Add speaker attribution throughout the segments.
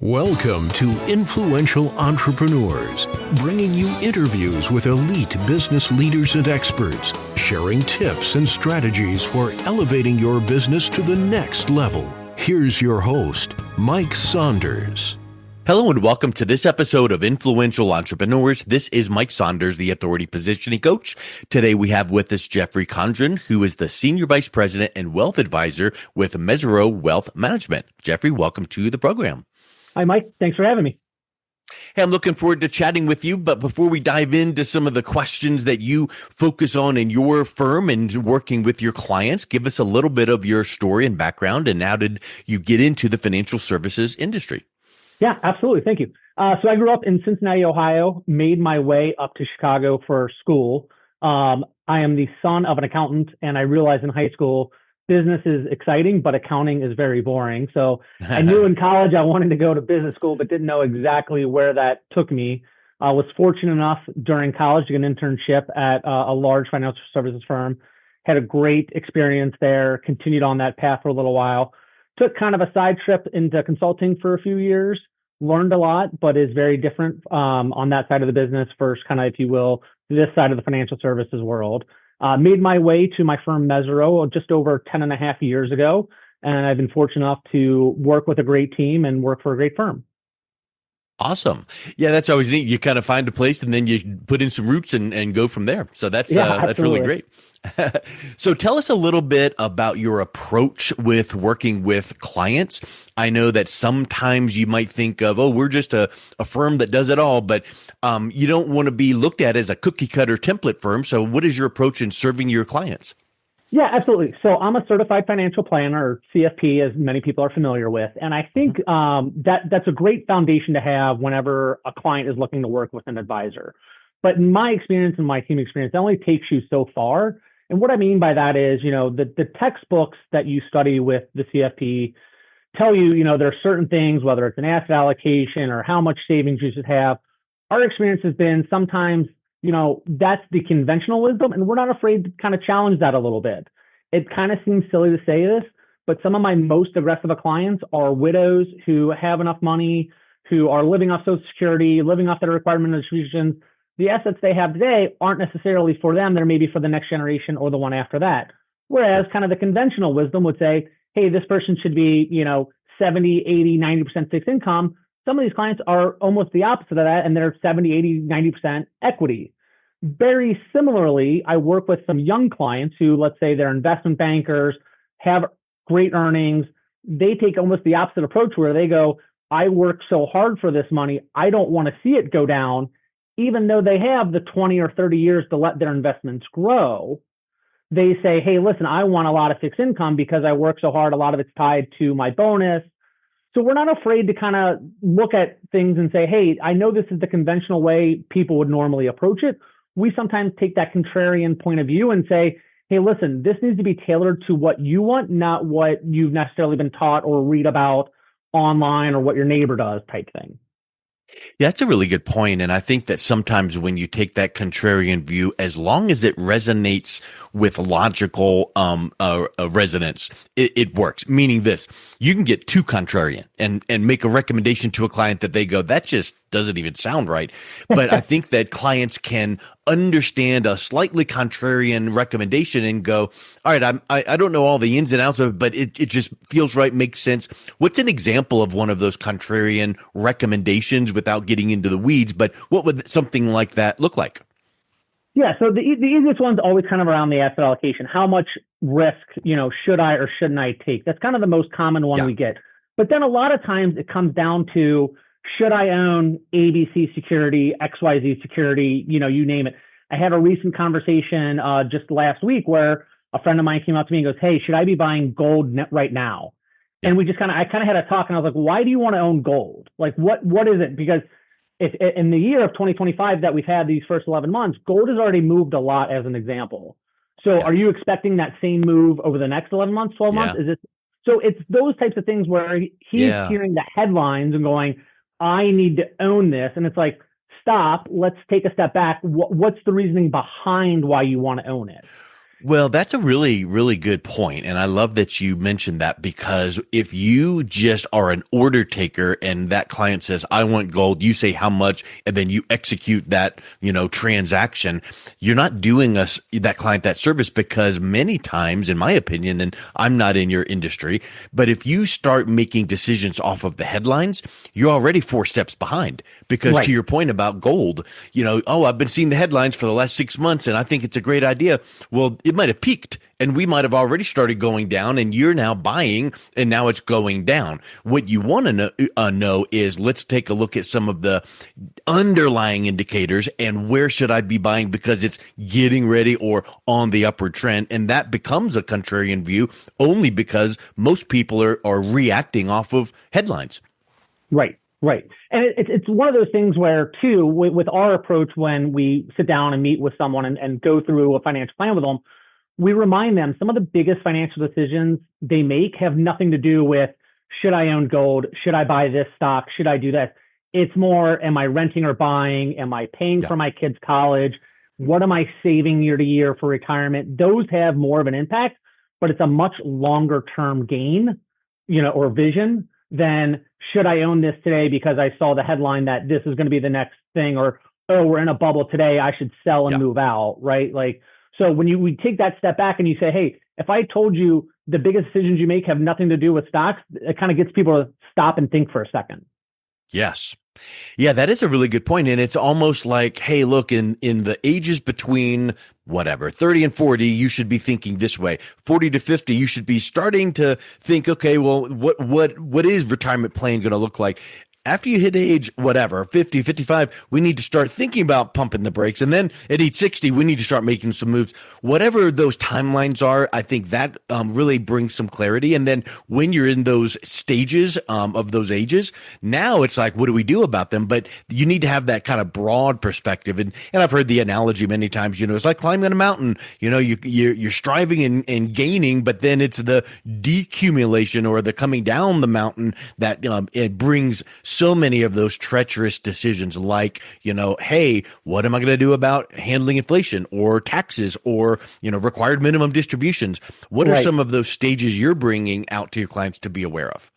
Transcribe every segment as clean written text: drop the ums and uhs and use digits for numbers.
Speaker 1: Welcome to Influential Entrepreneurs, bringing you interviews with elite business leaders and experts, sharing tips and strategies for elevating your business to the next level. Here's your host, Mike Saunders.
Speaker 2: Hello and welcome to this episode of Influential Entrepreneurs. This is Mike Saunders, the Authority Positioning Coach. Today we have with us Jeffrey Condren, who is the Senior Vice President and Wealth Advisor with Mesirow Wealth Management. Jeffrey, welcome to the program.
Speaker 3: Hi, Mike. Thanks for having me.
Speaker 2: Hey, I'm looking forward to chatting with you. But before we dive into some of the questions that you focus on in your firm and working with your clients, give us a little bit of your story and background and how did you get into the financial services industry?
Speaker 3: Yeah, absolutely. Thank you. So I grew up in Cincinnati, Ohio, made my way up to Chicago for school. I am the son of an accountant, and I realized in high school, business is exciting, but accounting is very boring. So I knew in college I wanted to go to business school, but didn't know exactly where that took me. I was fortunate enough during college to get an internship at a large financial services firm. Had a great experience there, continued on that path for a little while. Took kind of a side trip into consulting for a few years, learned a lot, but is very different on that side of the business versus kind of, if you will, this side of the financial services world. Made my way to my firm Mesirow just over 10 and a half years ago. And I've been fortunate enough to work with a great team and work for a great firm.
Speaker 2: Awesome. Yeah, that's always neat. You kind of find a place and then you put in some roots and go from there. So that's really great. So tell us a little bit about your approach with working with clients. I know that sometimes you might think of, oh, we're just a firm that does it all, but you don't want to be looked at as a cookie cutter template firm. So what is your approach in serving your clients?
Speaker 3: Yeah, absolutely. So I'm a certified financial planner, or CFP, as many people are familiar with. And I think that's a great foundation to have whenever a client is looking to work with an advisor. But in my experience and my team experience, that only takes you so far. And what I mean by that is, the textbooks that you study with the CFP tell you, there are certain things, whether it's an asset allocation or how much savings you should have. Our experience has been sometimes that's the conventional wisdom, and we're not afraid to kind of challenge that a little bit. It kind of seems silly to say this, but some of my most aggressive clients are widows who have enough money, who are living off Social Security, living off their requirement distributions. The assets they have today aren't necessarily for them. They're maybe for the next generation or the one after that. Whereas kind of the conventional wisdom would say, hey, this person should be, 70, 80, 90% fixed income. Some of these clients are almost the opposite of that, and they're 70, 80, 90% equity. Very similarly, I work with some young clients who, let's say they're investment bankers, have great earnings. They take almost the opposite approach where they go, I work so hard for this money, I don't want to see it go down, even though they have the 20 or 30 years to let their investments grow. They say, hey, listen, I want a lot of fixed income because I work so hard. A lot of it's tied to my bonus. So we're not afraid to kind of look at things and say, hey, I know this is the conventional way people would normally approach it. We sometimes take that contrarian point of view and say, hey, listen, this needs to be tailored to what you want, not what you've necessarily been taught or read about online or what your neighbor does type thing.
Speaker 2: Yeah, that's a really good point. And I think that sometimes when you take that contrarian view, as long as it resonates with logical resonance, it works. Meaning this, you can get too contrarian and make a recommendation to a client that they go, that just doesn't even sound right. But I think that clients can understand a slightly contrarian recommendation and go, all right, I don't know all the ins and outs of it, but it just feels right, makes sense. What's an example of one of those contrarian recommendations without getting into the weeds, but what would something like that look like?
Speaker 3: Yeah, so the easiest one's always kind of around the asset allocation. How much risk, should I or shouldn't I take? That's kind of the most common one we get. But then a lot of times it comes down to, should I own ABC security, XYZ security, you name it. I had a recent conversation just last week where a friend of mine came up to me and goes, hey, should I be buying gold right now? Yeah. And I kind of had a talk and I was like, why do you want to own gold? Like, what is it? Because if in the year of 2025 that we've had these first 11 months, gold has already moved a lot as an example. So are you expecting that same move over the next 11 months, 12 months? So it's those types of things where he's hearing the headlines and going, I need to own this. And it's like, stop, let's take a step back. What's the reasoning behind why you want to own it?
Speaker 2: Well, that's a really, really good point. And I love that you mentioned that, because if you just are an order taker and that client says, I want gold, you say how much, and then you execute that, transaction, you're not doing that client that service, because many times, in my opinion, and I'm not in your industry, but if you start making decisions off of the headlines, you're already 4 steps behind, because to
Speaker 3: Right.
Speaker 2: your point about gold, oh, I've been seeing the headlines for the last 6 months and I think it's a great idea. Well, it might have peaked and we might have already started going down, and you're now buying and now it's going down. What you want to know is, let's take a look at some of the underlying indicators and where should I be buying because it's getting ready or on the upward trend. And that becomes a contrarian view only because most people are reacting off of headlines.
Speaker 3: Right, right. And it's one of those things where, too, with our approach, when we sit down and meet with someone and go through a financial plan with them, we remind them some of the biggest financial decisions they make have nothing to do with, should I own gold? Should I buy this stock? Should I do that? It's more, am I renting or buying? Am I paying
Speaker 2: Yeah.
Speaker 3: for my kids' college? What am I saving year to year for retirement? Those have more of an impact, but it's a much longer term gain, or vision than, should I own this today because I saw the headline that this is going to be the next thing, or, oh, we're in a bubble today, I should sell and
Speaker 2: Yeah.
Speaker 3: move out, right? Like, so when we take that step back and you say, hey, if I told you the biggest decisions you make have nothing to do with stocks, it kind of gets people to stop and think for a second.
Speaker 2: Yes. Yeah, that is a really good point. And it's almost like, hey, look, in the ages between whatever, 30 and 40, you should be thinking this way. 40 to 50, you should be starting to think, okay, well, what is retirement plan going to look like? After you hit age, whatever, 50, 55, we need to start thinking about pumping the brakes. And then at age 60, we need to start making some moves. Whatever those timelines are, I think that really brings some clarity. And then when you're in those stages of those ages, now it's like, what do we do about them? But you need to have that kind of broad perspective. And I've heard the analogy many times, it's like climbing a mountain. You're striving and gaining, but then it's the decumulation or the coming down the mountain that it brings so many of those treacherous decisions, like, hey, what am I going to do about handling inflation or taxes or, required minimum distributions? What are
Speaker 3: Right.
Speaker 2: some of those stages you're bringing out to your clients to be aware of?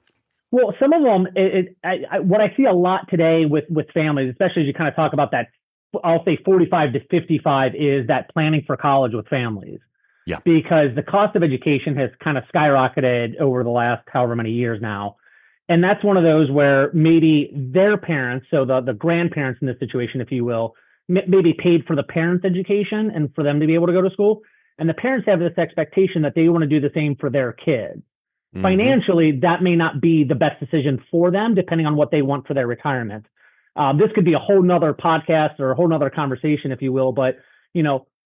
Speaker 3: Well, some of them, what I see a lot today with families, especially as you kind of talk about that, I'll say 45 to 55, is that planning for college with families.
Speaker 2: Yeah.
Speaker 3: Because the cost of education has kind of skyrocketed over the last however many years now. And that's one of those where maybe their parents, so the grandparents in this situation, if you will, maybe paid for the parents' education and for them to be able to go to school. And the parents have this expectation that they want to do the same for their kids.
Speaker 2: Mm-hmm.
Speaker 3: Financially, that may not be the best decision for them, depending on what they want for their retirement. This could be a whole nother podcast or a whole nother conversation, if you will. But, an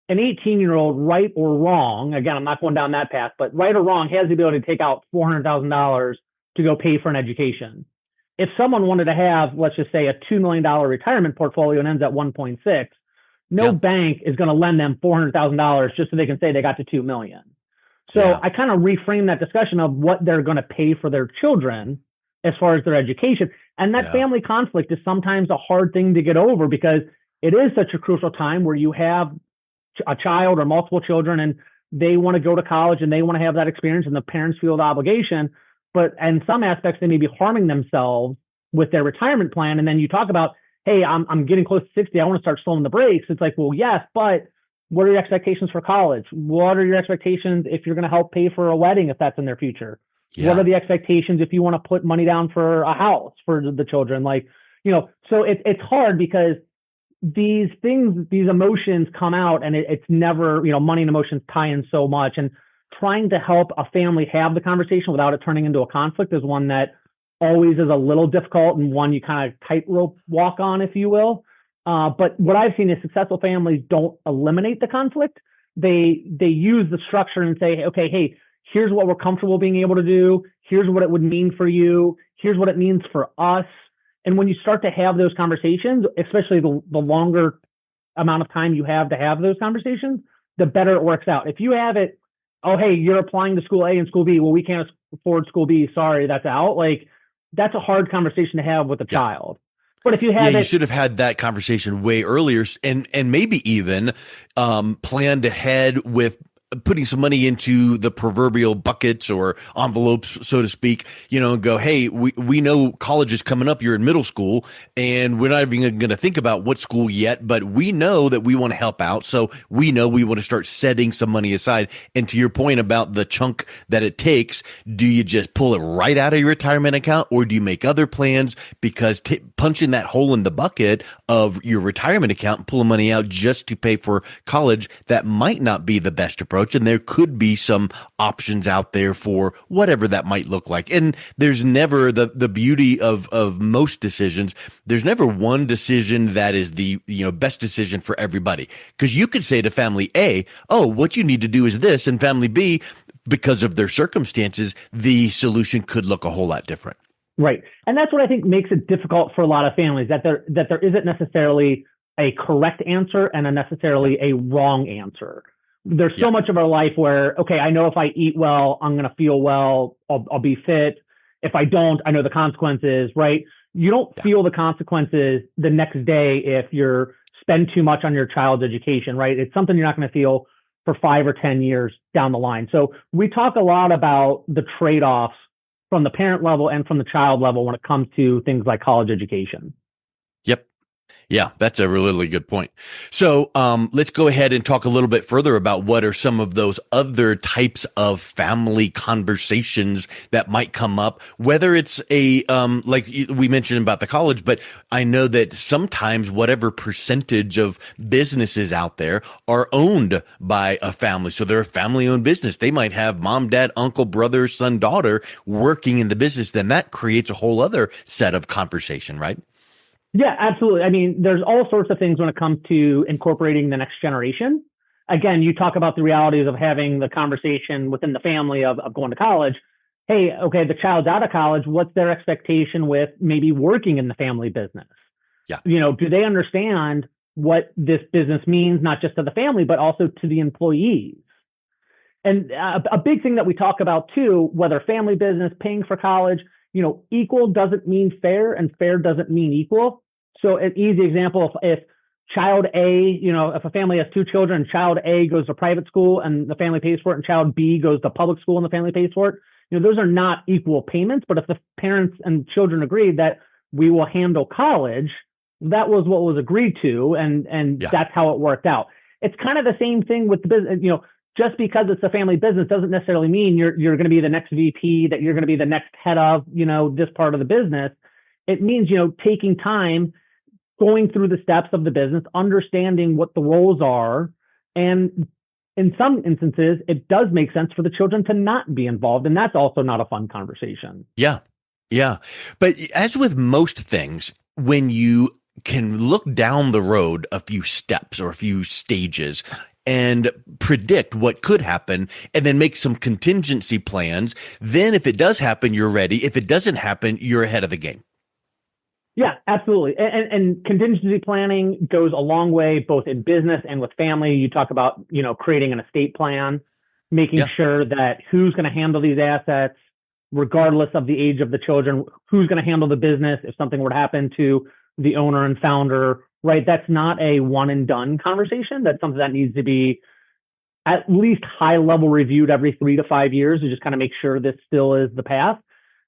Speaker 3: 18-year-old, right or wrong, again, I'm not going down that path, but right or wrong, has the ability to take out $400,000 to go pay for an education. If someone wanted to have, let's just say, a $2 million retirement portfolio and ends at 1.6, no bank is going to lend them $400,000 just so they can say they got to 2 million. So I kind of reframe that discussion of what they're going to pay for their children as far as their education. And that family conflict is sometimes a hard thing to get over, because it is such a crucial time where you have a child or multiple children and they want to go to college and they want to have that experience, and the parents feel the obligation. But in some aspects, they may be harming themselves with their retirement plan. And then you talk about, hey, I'm getting close to 60. I want to start slowing the brakes. It's like, well, yes, but what are your expectations for college? What are your expectations if you're going to help pay for a wedding, if that's in their future? Yeah. What are the expectations if you want to put money down for a house for the children? Like, so it's hard because these things, these emotions come out, and it's never, money and emotions tie in so much. And trying to help a family have the conversation without it turning into a conflict is one that always is a little difficult, and one you kind of tightrope walk on, if you will. But what I've seen is successful families don't eliminate the conflict. They use the structure and say, okay, hey, here's what we're comfortable being able to do. Here's what it would mean for you. Here's what it means for us. And when you start to have those conversations, especially the longer amount of time you have to have those conversations, the better it works out. If you have it, oh, hey, you're applying to school A and school B, well, we can't afford school B, sorry, that's out. Like, that's a hard conversation to have with a child. But if you have
Speaker 2: you should have had that conversation way earlier, and maybe even planned ahead with putting some money into the proverbial buckets or envelopes, so to speak, and go, hey, we know college is coming up. You're in middle school and we're not even going to think about what school yet, but we know that we want to help out. So we know we want to start setting some money aside. And to your point about the chunk that it takes, do you just pull it right out of your retirement account, or do you make other plans? Because punching that hole in the bucket of your retirement account and pulling money out just to pay for college, that might not be the best approach. And there could be some options out there for whatever that might look like. And there's never the beauty of most decisions. There's never one decision that is the best decision for everybody. Because you could say to family A, oh, what you need to do is this, and family B, because of their circumstances, the solution could look a whole lot different.
Speaker 3: Right. And that's what I think makes it difficult for a lot of families, that there isn't necessarily a correct answer and necessarily a wrong answer. There's so much of our life where, okay, I know if I eat well, I'm going to feel well, I'll be fit. If I don't, I know the consequences, right? You don't feel the consequences the next day if you spend too much on your child's education, right? It's something you're not going to feel for 5 or 10 years down the line. So we talk a lot about the trade-offs from the parent level and from the child level when it comes to things like college education.
Speaker 2: Yep. Yeah, that's a really good point. So let's go ahead and talk a little bit further about what are some of those other types of family conversations that might come up, whether it's like we mentioned about the college, but I know that sometimes whatever percentage of businesses out there are owned by a family. So they're a family-owned business. They might have mom, dad, uncle, brother, son, daughter working in the business. Then that creates a whole other set of conversation, right?
Speaker 3: Yeah, absolutely. I mean, there's all sorts of things when it comes to incorporating the next generation. Again, you talk about the realities of having the conversation within the family of going to college. Hey, okay, the child's out of college. What's their expectation with maybe working in the family business?
Speaker 2: Yeah.
Speaker 3: Do they understand what this business means, not just to the family, but also to the employees? And a big thing that we talk about too, whether family business, paying for college, equal doesn't mean fair and fair doesn't mean equal. So an easy example, if child A, if a family has 2 children and child A goes to private school and the family pays for it, and child B goes to public school and the family pays for it, those are not equal payments. But if the parents and children agreed that we will handle college, that was what was agreed to, and that's how it worked out. It's kind of the same thing with the business. Just because it's a family business doesn't necessarily mean you're going to be the next VP, that you're going to be the next head of, this part of the business. It means, taking time, going through the steps of the business, understanding what the roles are. And in some instances, it does make sense for the children to not be involved. And that's also not a fun conversation.
Speaker 2: Yeah. Yeah. But as with most things, when you can look down the road a few steps or a few stages and predict what could happen and then make some contingency plans, then if it does happen, you're ready. If it doesn't happen, you're ahead of the game.
Speaker 3: Yeah, absolutely. And contingency planning goes a long way, both in business and with family. You talk about, creating an estate plan, making sure that who's going to handle these assets, regardless of the age of the children, who's going to handle the business if something were to happen to the owner and founder, right? That's not a one and done conversation. That's something that needs to be at least high level reviewed every 3 to 5 years to just kind of make sure this still is the path.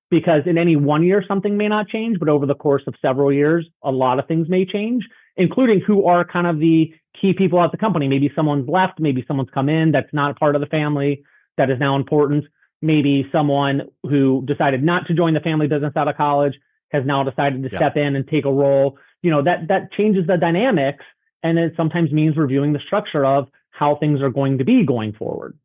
Speaker 3: Because in any one year, something may not change, but over the course of several years, a lot of things may change, including who are kind of the key people at the company. Maybe someone's left, maybe someone's come in that's not a part of the family that is now important. Maybe someone who decided not to join the family business out of college has now decided to step in and take a role. That changes the dynamics, and it sometimes means reviewing the structure of how things are going to be going forward.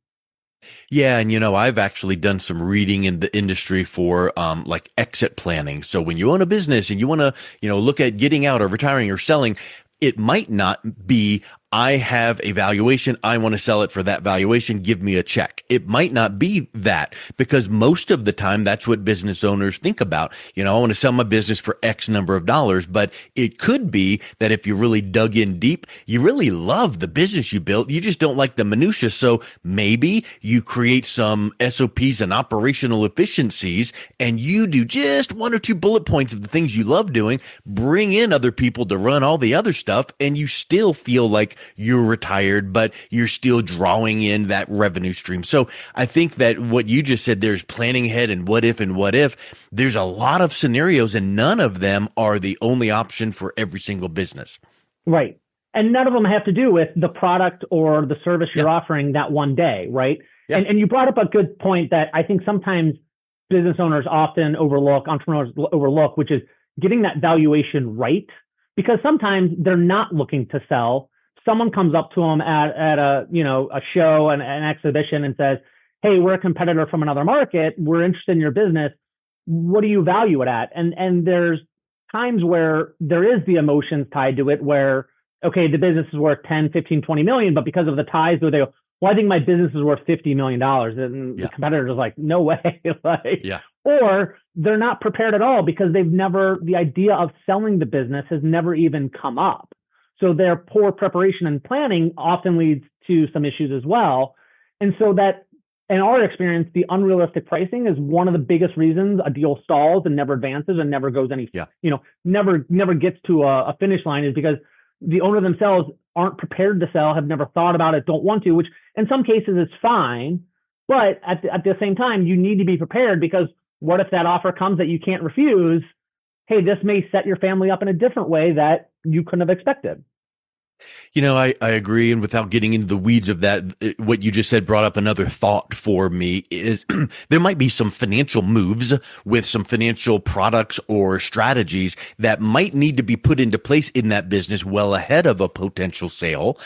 Speaker 2: Yeah. And, I've actually done some reading in the industry for like exit planning. So when you own a business and you want to, look at getting out or retiring or selling, it might not be, I have a valuation, I want to sell it for that valuation, give me a check. It might not be that, because most of the time that's what business owners think about. I want to sell my business for X number of dollars, but it could be that if you really dug in deep, you really love the business you built. You just don't like the minutia. So maybe you create some SOPs and operational efficiencies, and you do just 1 or 2 bullet points of the things you love doing, bring in other people to run all the other stuff, and you still feel like you're retired, but you're still drawing in that revenue stream. So I think that what you just said, there's planning ahead and what if, there's a lot of scenarios and none of them are the only option for every single business.
Speaker 3: Right. And none of them have to do with the product or the service you're offering that one day, right? Yeah. And you brought up a good point that I think sometimes business owners often overlook, entrepreneurs overlook, which is getting that valuation right. Because sometimes they're not looking to sell. Someone comes up to them at a show, an exhibition, and says, "Hey, we're a competitor from another market. We're interested in your business. What do you value it at?" And there's times where there is the emotions tied to it where, okay, the business is worth 10, 15, 20 million, but because of the ties, they go, well, I think my business is worth $50 million. And the competitor is like, no way. Or they're not prepared at all because the idea of selling the business has never even come up. So their poor preparation and planning often leads to some issues as well. And so that, in our experience, the unrealistic pricing is one of the biggest reasons a deal stalls and never advances and never goes never gets to a finish line, is because the owner themselves aren't prepared to sell, have never thought about it, don't want to, which in some cases is fine. But at the same time, you need to be prepared, because what if that offer comes that you can't refuse? Hey, this may set your family up in a different way that you couldn't have expected.
Speaker 2: I agree. And without getting into the weeds of that, what you just said brought up another thought for me is there might be some financial moves with some financial products or strategies that might need to be put into place in that business well ahead of a potential sale.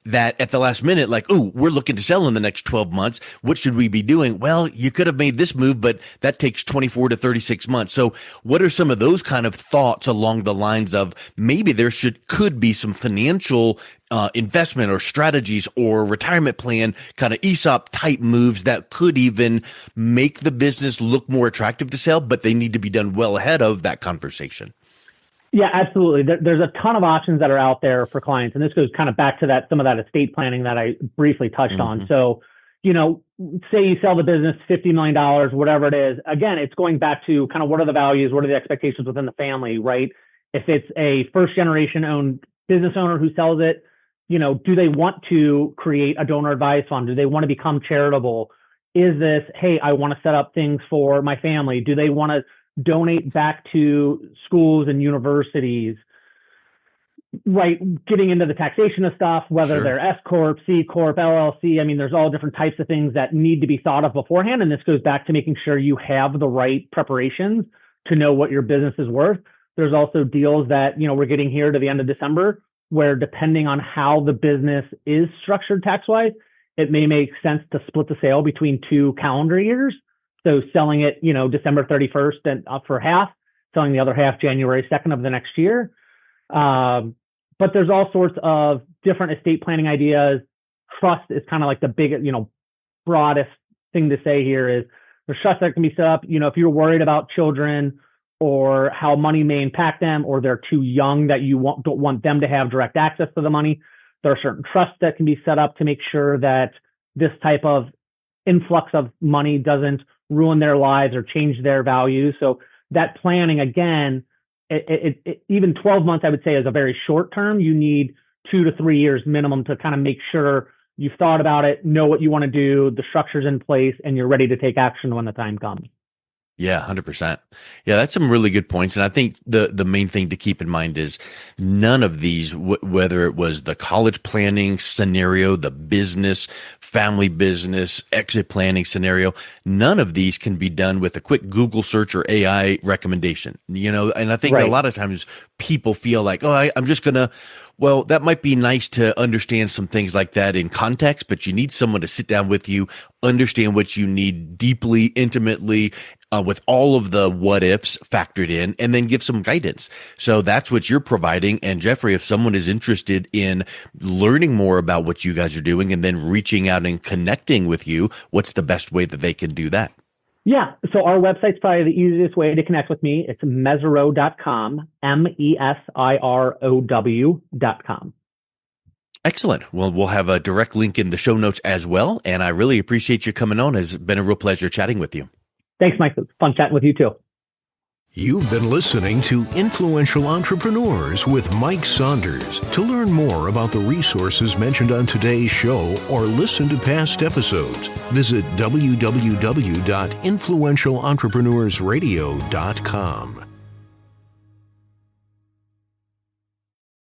Speaker 2: That at the last minute, like, oh, we're looking to sell in the next 12 months. What should we be doing? Well, you could have made this move, but that takes 24 to 36 months. So what are some of those kind of thoughts along the lines of maybe there could be some financial investment or strategies or retirement plan kind of ESOP type moves that could even make the business look more attractive to sell, but they need to be done well ahead of that conversation?
Speaker 3: Yeah, absolutely. There's a ton of options that are out there for clients. And this goes kind of back to some of that estate planning that I briefly touched on. So, say you sell the business $50 million, whatever it is. Again, it's going back to kind of what are the values, what are the expectations within the family, right? If it's a first generation owned business owner who sells it, do they want to create a donor advised fund? Do they want to become charitable? Is this, hey, I want to set up things for my family? Do they want to donate back to schools and universities, right? Getting into the taxation of stuff, whether they're S Corp, C Corp, LLC. I mean, there's all different types of things that need to be thought of beforehand. And this goes back to making sure you have the right preparations to know what your business is worth. There's also deals that, we're getting here to the end of December, where depending on how the business is structured tax-wise, it may make sense to split the sale between 2 calendar years. So selling it, December 31st and for half, selling the other half January 2nd of the next year. But there's all sorts of different estate planning ideas. Trust is kind of like the biggest, broadest thing to say here is there's trust that can be set up. If you're worried about children or how money may impact them, or they're too young that you don't want them to have direct access to the money, there are certain trusts that can be set up to make sure that this type of influx of money doesn't ruin their lives or change their values. So that planning, again, it even 12 months, I would say, is a very short term. You need 2 to 3 years minimum to kind of make sure you've thought about it, know what you want to do, the structure's in place, and you're ready to take action when the time comes.
Speaker 2: Yeah, 100%. Yeah, that's some really good points. And I think the main thing to keep in mind is none of these, whether it was the college planning scenario, the business, family business, exit planning scenario, none of these can be done with a quick Google search or AI recommendation, and I think a lot of times people feel like, I'm just going to, well, that might be nice to understand some things like that in context, but you need someone to sit down with you, understand what you need deeply, intimately, with all of the what ifs factored in, and then give some guidance. So that's what you're providing. And Jeffrey, if someone is interested in learning more about what you guys are doing and then reaching out and connecting with you, what's the best way that they can do that?
Speaker 3: Yeah. So our website's probably the easiest way to connect with me. It's Mesirow.com, Mesirow.com.
Speaker 2: Excellent. Well, we'll have a direct link in the show notes as well. And I really appreciate you coming on. It's been a real pleasure chatting with you.
Speaker 3: Thanks, Mike. It's fun chatting with you too.
Speaker 1: You've been listening to Influential Entrepreneurs with Mike Saunders. To learn more about the resources mentioned on today's show or listen to past episodes, visit www.influentialentrepreneursradio.com.